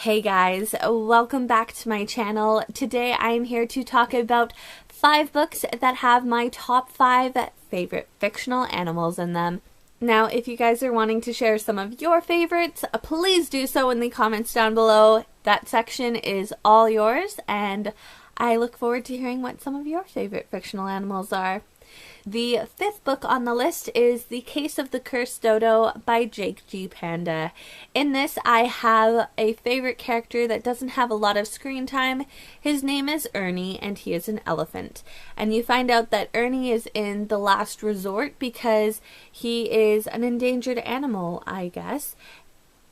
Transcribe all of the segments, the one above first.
Hey guys, welcome back to my channel. Today I am here to talk about 5 books that have my top 5 favorite fictional animals in them. Now, if you guys are wanting to share some of your favorites, please do so in the comments down below. That section is all yours, and I look forward to hearing what some of your favorite fictional animals are. The 5th book on the list is The Case of the Cursed Dodo by Jake G. Panda. In this, I have a favorite character that doesn't have a lot of screen time. His name is Ernie, and he is an elephant. And you find out that Ernie is in the last resort because he is an endangered animal, I guess,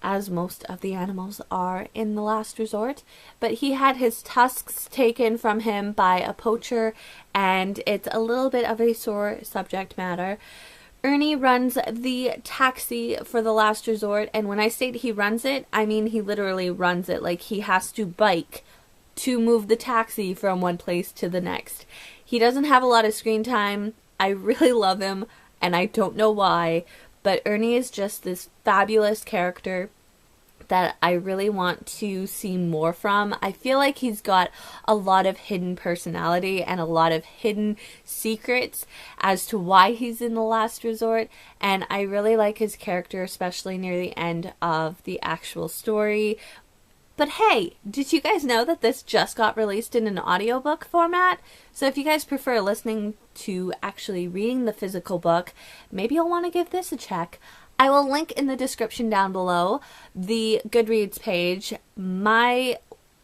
as most of the animals are in the last resort, but he had his tusks taken from him by a poacher, and it's a little bit of a sore subject matter. Ernie runs the taxi for the last resort, and when I say he runs it, I mean he literally runs it. Like, he has to bike to move the taxi from one place to the next. He doesn't have a lot of screen time. I really love him, and I don't know why, but Ernie is just this fabulous character that I really want to see more from. I feel like he's got a lot of hidden personality and a lot of hidden secrets as to why he's in the last resort, and I really like his character, especially near the end of the actual story. But hey, did you guys know that this just got released in an audiobook format? So if you guys prefer listening to actually reading the physical book, maybe you'll want to give this a check. I will link in the description down below the Goodreads page, my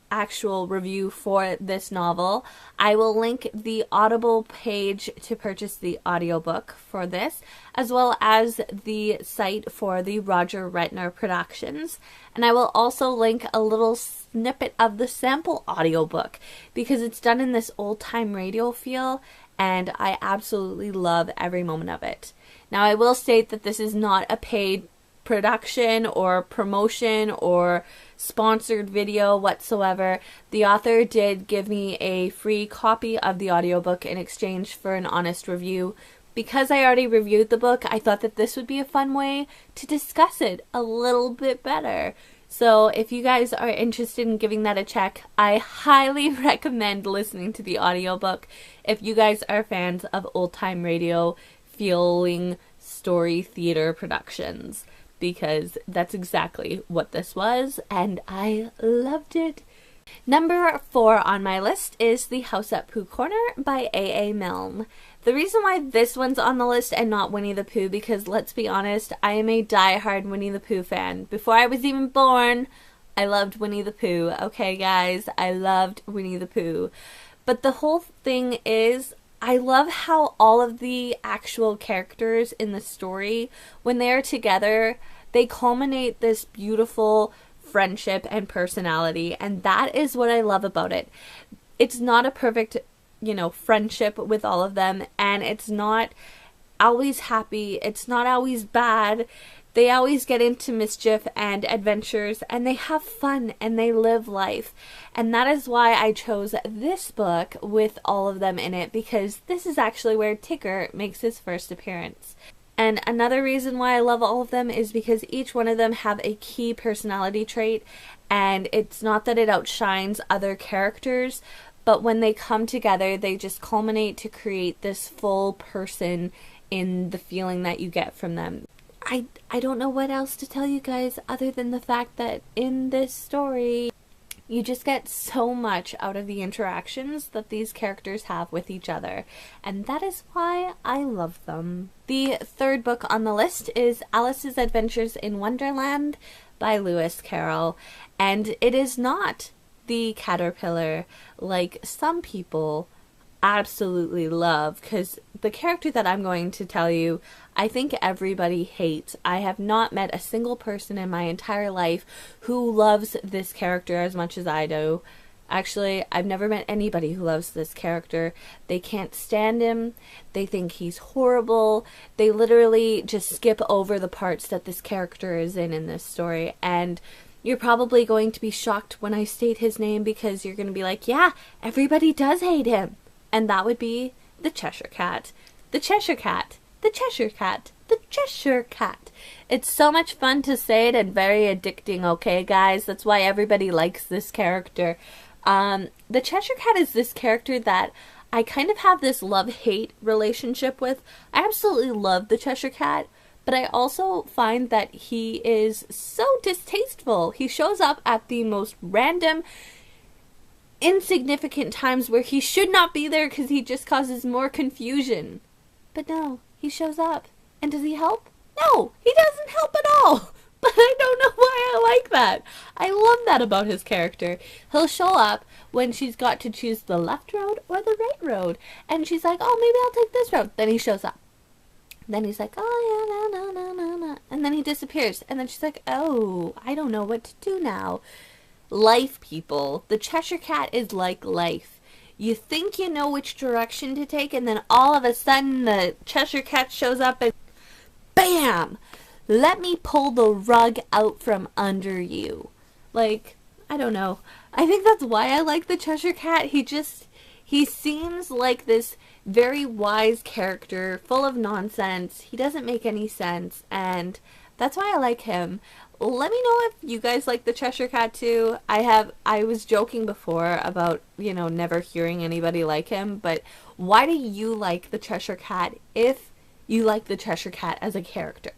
actual review for this novel. I will link the Audible page to purchase the audiobook for this, as well as the site for the Roger Retner Productions. And I will also link a little snippet of the sample audiobook because it's done in this old-time radio feel, and I absolutely love every moment of it. Now, I will state that this is not a paid production or promotion or sponsored video whatsoever. The author did give me a free copy of the audiobook in exchange for an honest review. Because I already reviewed the book, I thought that this would be a fun way to discuss it a little bit better. So if you guys are interested in giving that a check, I highly recommend listening to the audiobook if you guys are fans of old-time radio feeling story theater productions, because that's exactly what this was, and I loved it. Number 4 on my list is The House at Pooh Corner by A.A. Milne. The reason why this one's on the list and not Winnie the Pooh, because let's be honest, I am a die-hard Winnie the Pooh fan. Before I was even born, I loved Winnie the Pooh. Okay, guys, I loved Winnie the Pooh. But the whole thing is, I love how all of the actual characters in the story, when they are together, they culminate this beautiful friendship and personality, and that is what I love about it. It's not a perfect, friendship with all of them, and it's not always happy, it's not always bad. They always get into mischief and adventures, and they have fun, and they live life. And that is why I chose this book with all of them in it, because this is actually where Tigger makes his first appearance. And another reason why I love all of them is because each one of them have a key personality trait, and it's not that it outshines other characters, but when they come together, they just culminate to create this full person in the feeling that you get from them. I don't know what else to tell you guys other than the fact that in this story, you just get so much out of the interactions that these characters have with each other, and that is why I love them. The 3rd book on the list is Alice's Adventures in Wonderland by Lewis Carroll, and it is not the caterpillar like some people absolutely love, because the character that I'm going to tell you, I think everybody hates. I have not met a single person in my entire life who loves this character as much as I do. Actually, I've never met anybody who loves this character. They can't stand him. They think he's horrible. They literally just skip over the parts that this character is in this story, and you're probably going to be shocked when I state his name, because you're going to be like, yeah, everybody does hate him. And that would be the Cheshire Cat. The Cheshire Cat The Cheshire Cat. The Cheshire Cat. It's so much fun to say it and very addicting, okay, guys? That's why everybody likes this character. The Cheshire Cat is this character that I kind of have this love-hate relationship with. I absolutely love the Cheshire Cat, but I also find that he is so distasteful. He shows up at the most random, insignificant times where he should not be there because he just causes more confusion. But no, he shows up. And does he help? No, he doesn't help at all. But I don't know why I like that. I love that about his character. He'll show up when she's got to choose the left road or the right road. And she's like, oh, maybe I'll take this road. Then he shows up. Then he's like, oh, yeah, no. And then he disappears. And then she's like, oh, I don't know what to do now. Life, people. The Cheshire Cat is like life. You think you know which direction to take, and then all of a sudden the Cheshire Cat shows up and BAM! Let me pull the rug out from under you. Like, I don't know. I think that's why I like the Cheshire Cat. He seems like this very wise character, full of nonsense. He doesn't make any sense, and that's why I like him. Let me know if you guys like the Cheshire Cat too. I was joking before about, never hearing anybody like him, but why do you like the Cheshire Cat if you like the Cheshire Cat as a character?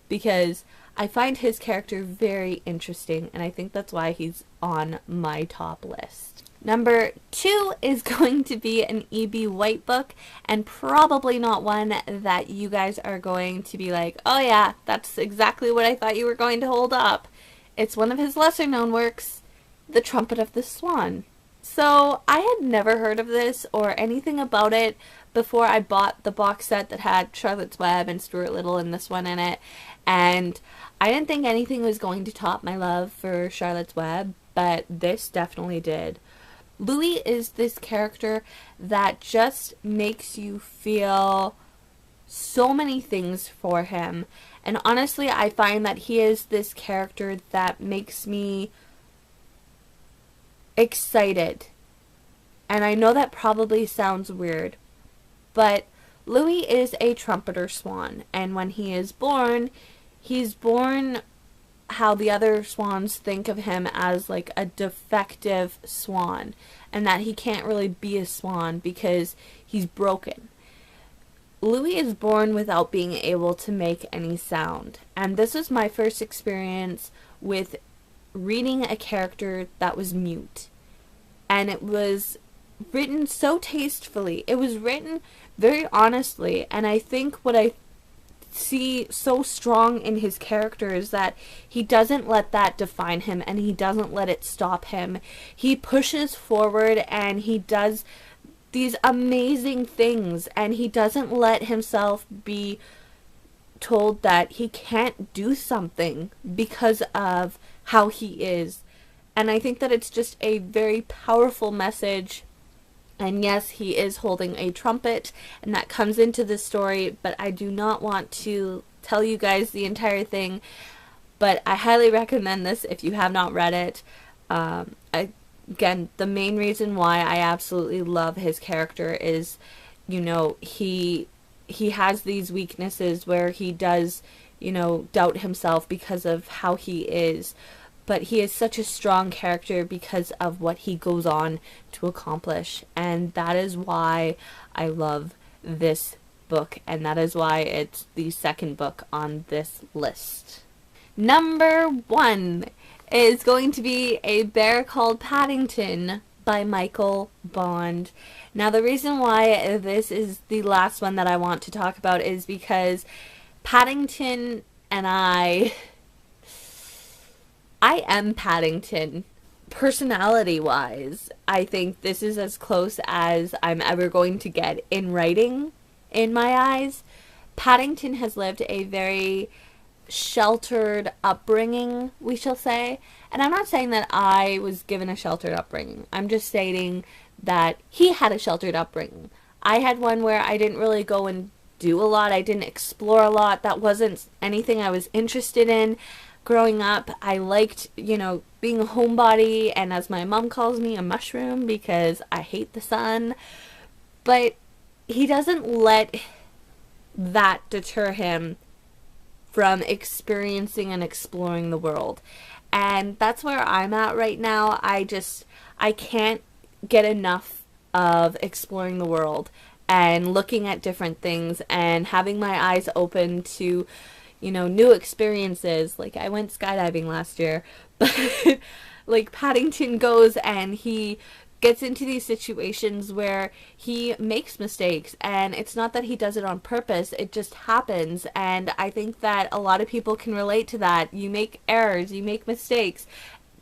Because I find his character very interesting, and I think that's why he's on my top list. Number 2 is going to be an E.B. White book, and probably not one that you guys are going to be like, oh yeah, that's exactly what I thought you were going to hold up. It's one of his lesser known works, The Trumpet of the Swan. So I had never heard of this or anything about it before I bought the box set that had Charlotte's Web and Stuart Little and this one in it, and I didn't think anything was going to top my love for Charlotte's Web, but this definitely did. Louis is this character that just makes you feel so many things for him, and honestly I find that he is this character that makes me excited. And I know that probably sounds weird, but Louis is a trumpeter swan, and when he is born, he's born how the other swans think of him as like a defective swan, and that he can't really be a swan because he's broken. Louis is born without being able to make any sound, and this was my first experience with reading a character that was mute, and it was written so tastefully. It was written very honestly, and I think what I see so strong in his character is that he doesn't let that define him, and he doesn't let it stop him. He pushes forward and he does these amazing things, and he doesn't let himself be told that he can't do something because of how he is. And I think that it's just a very powerful message. And yes, he is holding a trumpet, and that comes into the story, but I do not want to tell you guys the entire thing, but I highly recommend this if you have not read it. Again, the main reason why I absolutely love his character is, he has these weaknesses where he does, doubt himself because of how he is. But he is such a strong character because of what he goes on to accomplish. And that is why I love this book. And that is why it's the second book on this list. Number 1 is going to be A Bear Called Paddington by Michael Bond. Now the reason why this is the last one that I want to talk about is because Paddington and I am Paddington. Personality-wise, I think this is as close as I'm ever going to get in writing, in my eyes. Paddington has lived a very sheltered upbringing, we shall say. And I'm not saying that I was given a sheltered upbringing. I'm just stating that he had a sheltered upbringing. I had one where I didn't really go and do a lot. I didn't explore a lot. That wasn't anything I was interested in. Growing up, I liked, being a homebody, and as my mom calls me, a mushroom, because I hate the sun. But he doesn't let that deter him from experiencing and exploring the world. And that's where I'm at right now. I can't get enough of exploring the world and looking at different things and having my eyes open to, new experiences. Like, I went skydiving last year, but like, Paddington goes and he gets into these situations where he makes mistakes, and it's not that he does it on purpose, it just happens. And I think that a lot of people can relate to that. You make errors, you make mistakes,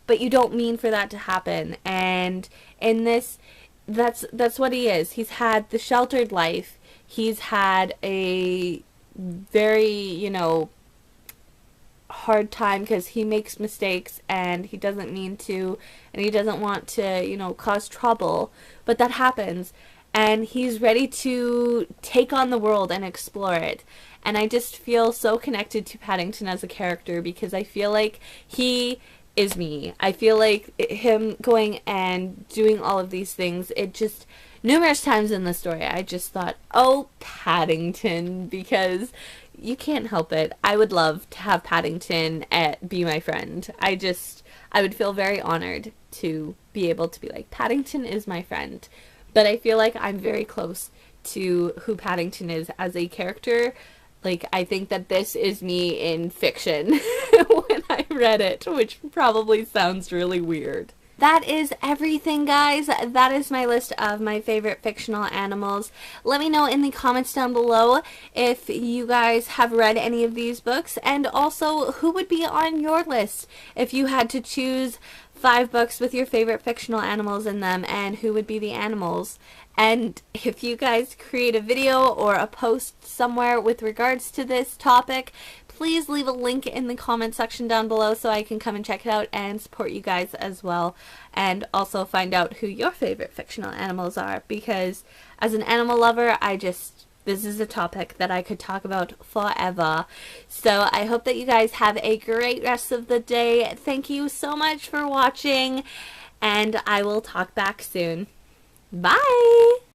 but you don't mean for that to happen. And in this, that's what he is. He's had the sheltered life. He's had a very, hard time because he makes mistakes and he doesn't mean to, and he doesn't want to, cause trouble, but that happens, and he's ready to take on the world and explore it. And I just feel so connected to Paddington as a character because I feel like he is me. I feel like him going and doing all of these things, it just, numerous times in the story, I just thought, oh, Paddington, because you can't help it. I would love to have Paddington be my friend. I would feel very honored to be able to be like, Paddington is my friend. But I feel like I'm very close to who Paddington is as a character. Like, I think that this is me in fiction when I read it, which probably sounds really weird. That is everything, guys. That is my list of my favorite fictional animals. Let me know in the comments down below if you guys have read any of these books, and also who would be on your list if you had to choose 5 books with your favorite fictional animals in them, and who would be the animals. And if you guys create a video or a post somewhere with regards to this topic, please leave a link in the comment section down below so I can come and check it out and support you guys as well, and also find out who your favorite fictional animals are, because as an animal lover, this is a topic that I could talk about forever. So I hope that you guys have a great rest of the day. Thank you so much for watching, and I will talk back soon. Bye!